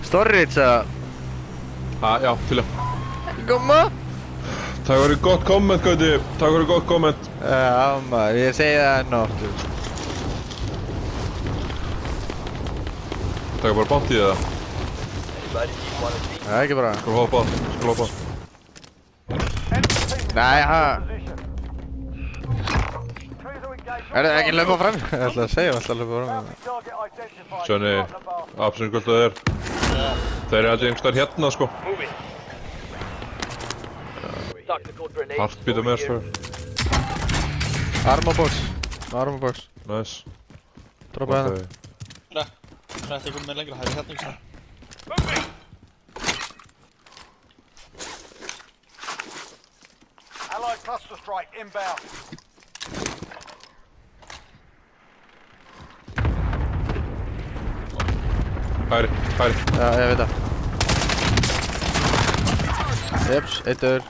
Storage eða? Já, til það. Gumma? Það verður gott komment, Gauti. Það verður gott komment. Já maður, ég segi það enn og aftur. Það er bara bátt í það. Það er ekki bara. Skal hoppa. Nei, Er það ekki löpa fram? Ég ætla að segja alltaf löpa fram. Sjóni, absolutt gullt að þeir. Þeir eru alltaf einhverstaðar hérna, sko. Heartbeat með svo. Armorbox. Nice. Droppa hérna. Nei, það er ekki með lengra hæði hérna ekki. Allied cluster strike inbound. Hæri. Já, ég veit það. Jeps, eitt öður.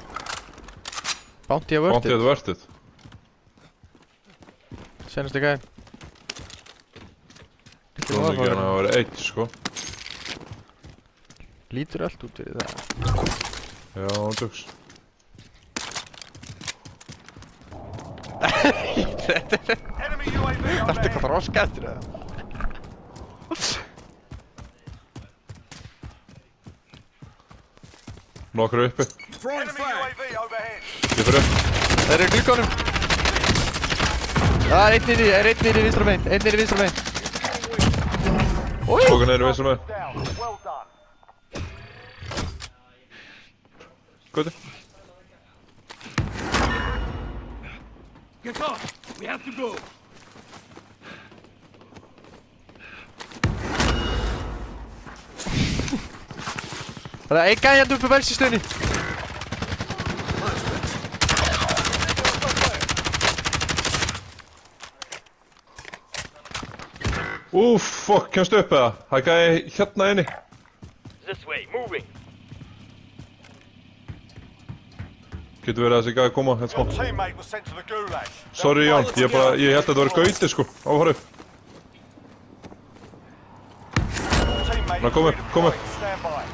Bounty að Bátt í vörtið. þetta vertið. Senast í gæðin. Svo mikið hann að vera eitt, sko. Lítur allt út fyrir það. Já, döks. Enemy UAV Það er overhead. eitthvað roska eftir það. Nokkur uppi. Enemy UAV overhead. Ég fyrir upp. Það eru glukkonum. Það er einn niður í vinstra megin. Úi! Tóka neyru vissum með. Down. Well done. Gauti. Get off. We have to go. Það er einn gæjandi uppi velsistöðinni. Fuck, kemstu upp eða? Það er gæði hérna inni. This way, moving. Getur verið að þessi gæði koma, hérna Your smá. teammate was sent to the gulag. Sorry Jón, ég held að þetta var Gauti, sko. Áfara upp. Teammate Now come up, come up. Stand by.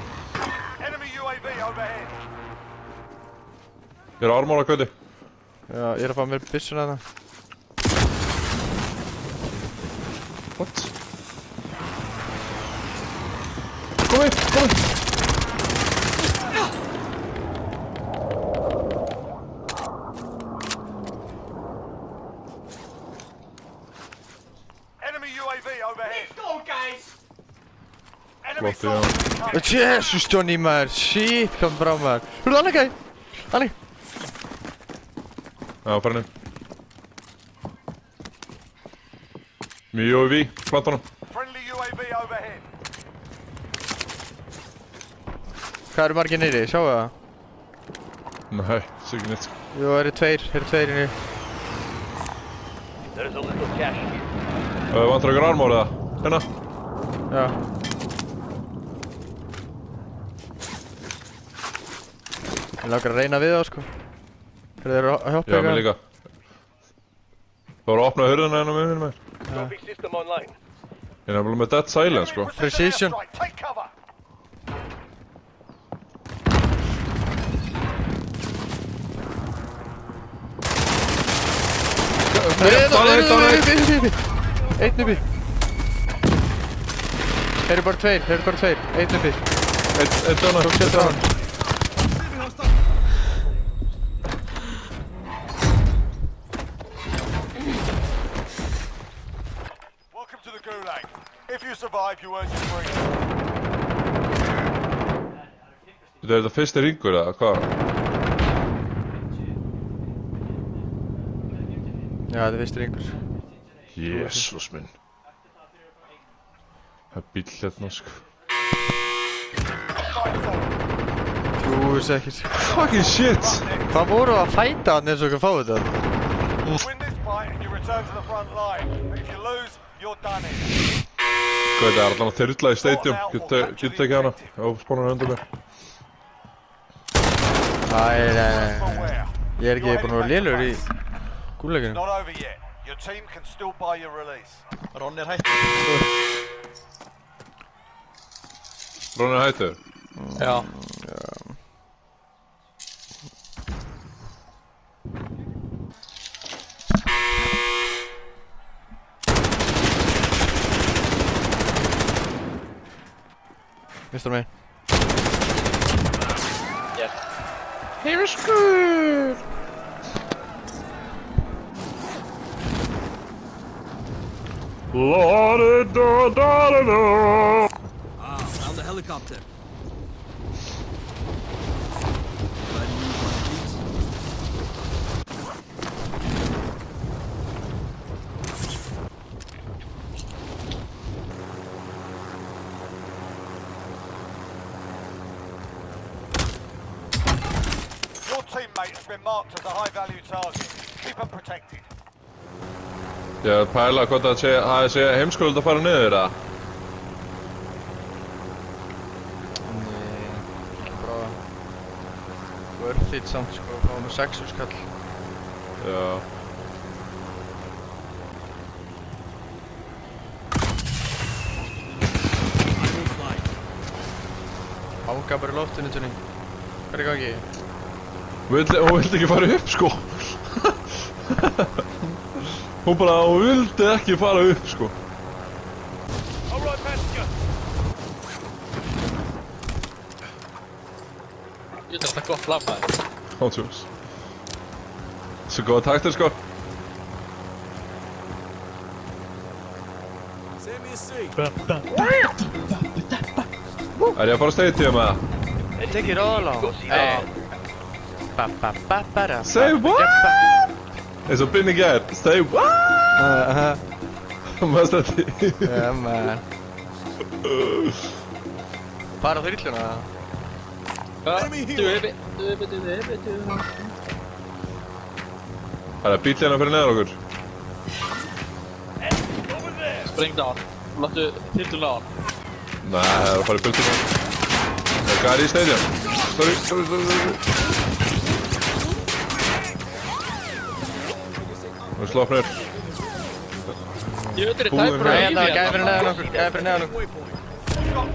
Enemy UAV overhead. Ég er að armála Gauti. Já, ég er að fá mér byssuna þarna. What? Kom upp. Enemy UAV overhead. Let's go, guys. Enemy Flott, já. soldiers. Jesus Johnny maður, shit, kom brá maður. Hörðu, annar gæj. Annar. Já, fara inn. Mjög UAV, plantanum. Friendly UAV overhead. Hvað eru margir niðri, sjáu það? Nei, sig neitt. Jú, það eru tveir inni. There's a little cash here. Vantar ykkur armór eða? Hérna. Já. Ég langar að reyna við þá, sko. Þeir eru að hjálpa Já, mér líka. Það voru að opna hurðina hérna með mér. Trophy system online. Ég er nefnilega með dead silence, sko. Precision. airstrike. Take cover. Einn uppi. Þeir eru bara tveir. Einn uppi. Eitt döna. Tók sér hann. Welcome to the gulag. If you survive, you earn your freedom. Þetta er þetta fyrsti ringur eða hvað? Já, þetta er fyrst ringur. Jésús minn. Það er bíll hérna, sko. Þú veist ekki. Fucking shit! Hvað voru að fæta hann eins og ekki að fá þetta? Win this fight and you return to the front line. If you lose, you're done in. Hvað þetta er allan að þyrla í stadium. Getur ekki hana. Já, spánar undir mér. Nei. Beware. Ég er ekki búinn að vera lélugur í gúlleikinu. Not over yet. Your team can still buy your release. Ron er hættur. Brónin er hættur. Já. Mistur mig. Yes. Hefur skur! La-da-da-da-da-da! Found the helicopter. Your teammate has been marked as a high-value target. Keep them protected. Ég er að pæla hvort það sé heimskulegt að fara niður, eða? Nei, ekki prófa. Worth it samt sko, fáum við 6 skall. Já. Hanga bara í loftinu, Johnny. Hvað er í gangi? Hún vildi ekki fara upp, sko. Hún vildi ekki fara upp, sko. All right, passenger. Ég veit að þetta er gott flam maður. Hótsjós. Svo góða taktir, sko. Send me a seat. Er ég að fara að stadium, eða? Take it all on. Go see that. Ba-ba-ba-ba-da. Say what? Eins og Binni gær. Say what? Mæst þetta? Ja, man. Bara þyrluna. Enemy Du here. er Það er bíl hérna fyrir neðar okkur. Over there. Sprengd á hann. Láttu þyrluna á hann. Nei, það er að fara í bultinu. Hvað er í stadium? Sorry. Nú er slopnir. Ég veit að Búðin það er bara Nei, í hérna, gæði fyrir neðan okkur, gæði fyrir neðan okkur.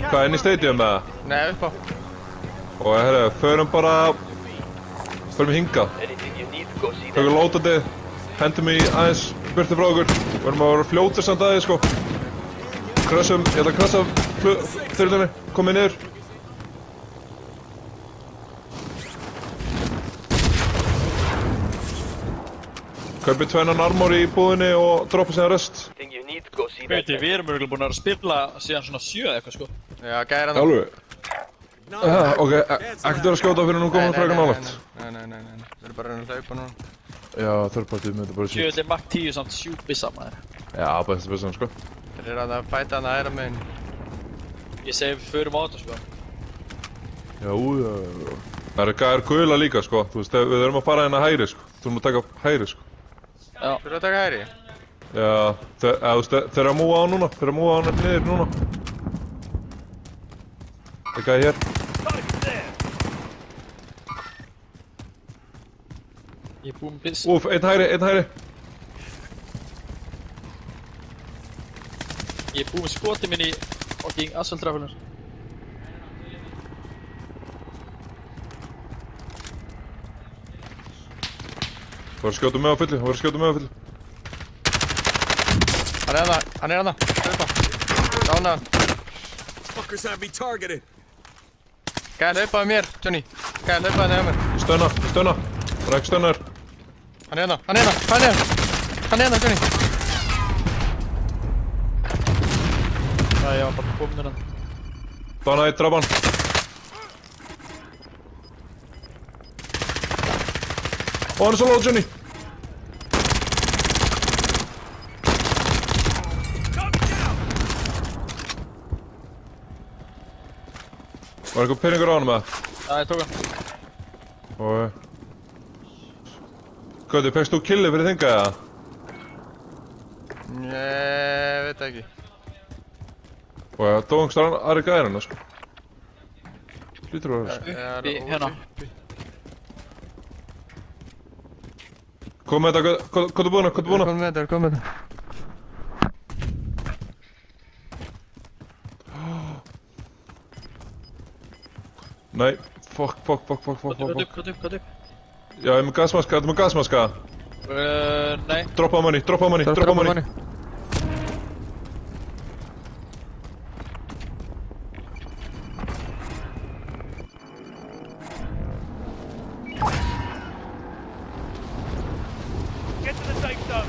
Hvað er inn í stadium, eða? Nei, upp á. Og herru, förum hingað. Anything you need, go see that. Tökum lótandi, hendum í aðeins burti frá okkur. Verðum að vera fljótir samt aðeins, sko. Krössum, ég ætla að krassa þyrlunni, komið niður. Kaupið tvennan armor í búðinni og droppa síðan rest. Anything you need, go see that. Veit ég, við erum örugglega búin að spila síðan svona 7 eða eitthvað sko. Já, gæði hérna. Alveg? Ok, ekkert vera að skjóta fyrir nú komum frekar nálægt. Nei. Við erum bara að reyna að hlaupa núna. Já, þörfpartið myndi bara Sjöðli Mac 10 samt 7 bissa maður. Já, bestu bessan, sko. Þeir eru að fæta hann að æra meginn. Ég segi við förum á þetta sko. Já. Það eru gæðir gula líka, sko. Þú veist, við erum að fara hérna hægri, sko. Þú erum að taka hægri, sko. Já. Þú eru að taka hæri? Já, þeir eru að múa á núna. Þeir eru að múa á niður núna. Það er gæði hér. Ég er búinn með biss. Úf, einn hægri. Ég er búinn með skoti minn í fucking asfaltræflunar. Það var að skjóta með á fulli, Hann er hérna. Hlaupa. Dána hann. Fuckers have me targeted. Gæði hlaupaði mér, Johnny. Gæði hlaupaði þegar mér. Stöna. Það er ekki stönar. Hann er hérna, Johnny. Já, ég var bara komin hérna. Dána eitt drapan. Og hann er svo low, Johnny. Var eitthvað peningur á hann með? Já, ég tók hann. Og... Gauti, fegst þú killi fyrir þinga, eða? Nei, veit ekki. Og það dó einhverstaðar aðri gæðir hann, sko. Lítur að vera, sko. Uppi hérna. Kom með þetta, hvað er búinn? Kom með þetta. Nei, fuck. Hvað upp? Já, ég er með gasmaska, þetta með gasmaska. Nei. Droppa á manni. Get to the safe zone.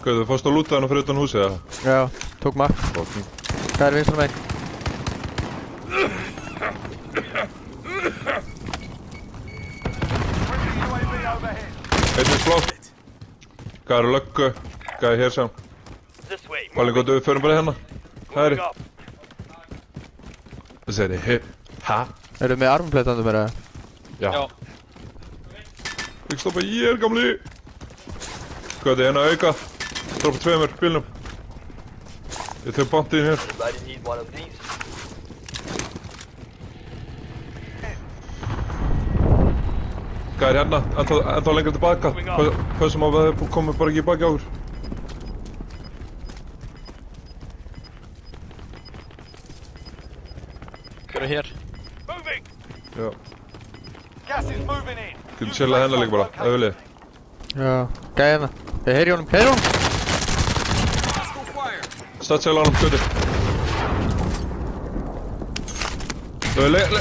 Hvað, þú fórst að lúta hana fyrir utan húsið, eða? Já, tók mark. Hvað er vinstra megin? UAV overhead. Einn er flott. Hvað eru löggu? Hvað er hér sem? This way. Valin gott, við förum bara hérna. Hæri. Moving up. Það segir ég, ha? Eru með armpleitandu mér eða? Já. Já. Ekki stoppa ég gamli. Hvað er hérna auka? Droppa 2 bílnum. Ég tek bandið hér. Anybody need one of these? Hvað er hérna? Ennþá lengra tilbaka. Hvað sem á við komum bara ekki baki á okkur. Hver er hér? Moving. Já. Gas is moving in. Getum chillað hérna líka bara, ef við viljið. Já, gæði hérna. Ég heyri honum. Hostile fire. Statsæla á hann, skauti.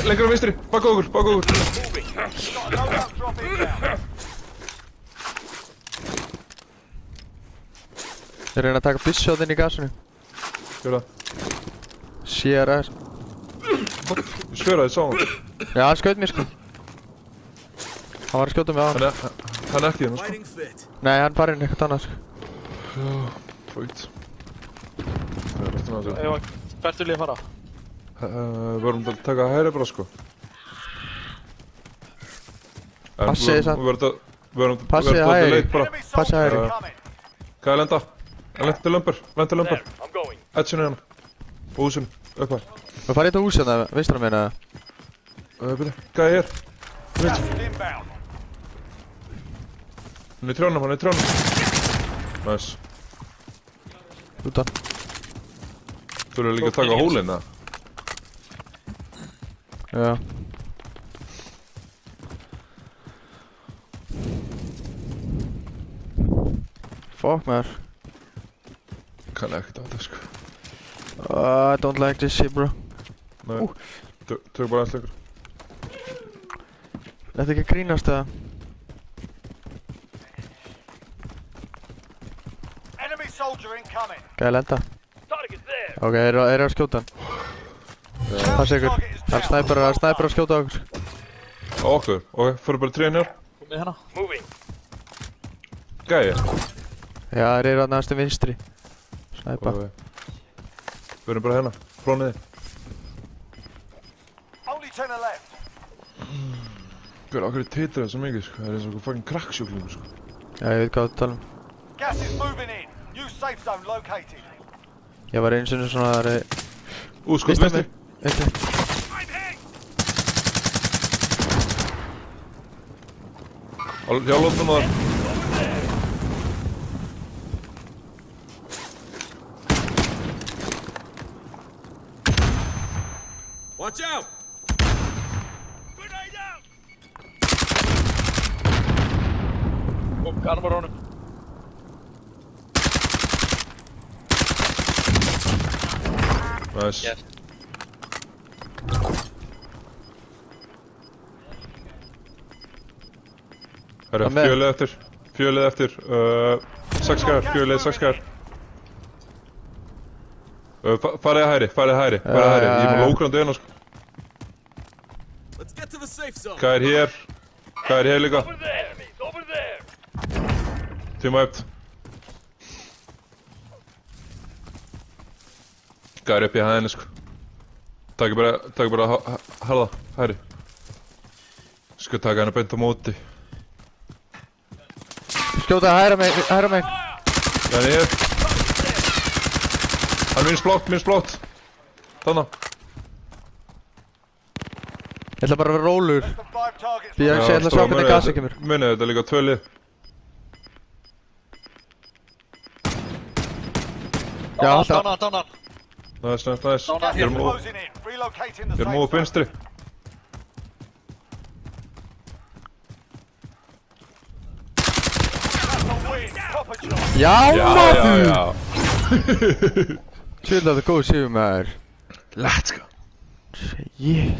Lengra á vinstri, baka okkur. Moving. Got a loadout drop inbound. Ég reyna að taka byssjóð inn í gasinu. Gjör það. CRS. Ég svera þið sá hann. Já, hann skaut mér sko. Hann var að skjóta mig á hann. Hann er ekki hérna, sko. Fighting fit. Nei, hann bara inn eitthvað annað sko. Fókt. Það er restin af þessu. Eva, hvert vil ég fara? Við vorum að taka hæri bara, sko. Passið samt. Við vorum Passið að hægri. leit bara. Enemy Passa soldier hægri. incoming. Hvað er lenda? Hann lendi til lömpur. There. I'm going. Edginu hérna. Og húsum. Upp að. Við farið þetta hús hérna, vinstra megin eða? Byrja. Hvað er hér? Gas is inbound. Hann er í trjónum. Nice. Utan. Þú eru líka að taka hólinn, eða? Já. Fuck maður. Kann ekkert á þetta, sko. I don't like this shit bro. Nei. Tök bara aðeins lengur. Þetta ekki að grínast eða? Enemy soldier incoming. Gæði lenda. Target's there. Ok, eru að skjóta hann. Passa ykkur. Það er snæper að skjóta á okkur. Á okkur. Ok, fyrir bara tréin hér. Komið hérna. Moving. Gæi. Já, þeir eru að næstu vinstri. Snæpa. Við erum bara hérna. Flóniði. Only 10 are left. Hver, okkur titra það svo mikið, sko. Það er eins og okkur fucking krakkssjúklingur, sko. Já, ég veit hvað þú tala um. Gas is moving in. New safe zone located. Ég var eins og svona þar Skot vinstri. Vinstri. Já, lótum það. Watch out! Grenade out. Og armar á honum. Nice. Yes. Herra, Hvað með? fjölið eftir, 6 gæðar, fjölið 6 gæðar. Farið hægri, ég er með lókrandi einu, sko. Let's get to the safe zone. Hvað er hér líka? Over there. Enemies over there. Tíma eftir. Hvað er upp í hæðinni, sko. Takk bara harða, hægri. Skal taka henni beint á móti. Skjóta hægra megin. Hann er hér. Hann er minnst blótt. Þannig. Ég ætla bara að vera rólur. Less than 5 targets Því ég left. ætla að sjá hvernig gasið kemur. Munið, þetta er líka 2 lið. Já, Dána. Næs. Dána Ég Gas er is mú- closing in. Relocating the ég er safe múið zone. vinstri. That's a win. Proper job. Já, Já. Tjóðlega þetta góð sigur maður. Let's go. Shit.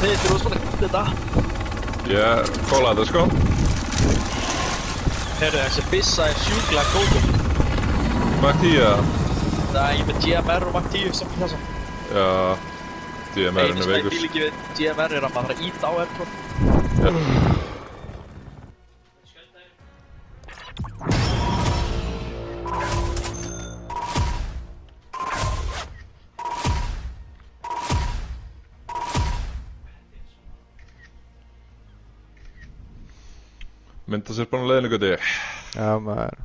Þið eru rosalega þetta. Ég kóla þetta sko. Herru, þessi byssa er sjúklega góður. Mach 10 eða? Það er með GMR og Mach 10 saman í þessum. Já. DMR Einu er sem ég veikur. fíl ekki við GMR er að maður þarf að íta á R2. Já. Mynda sér bara á leiðinu, gutti. Já maður.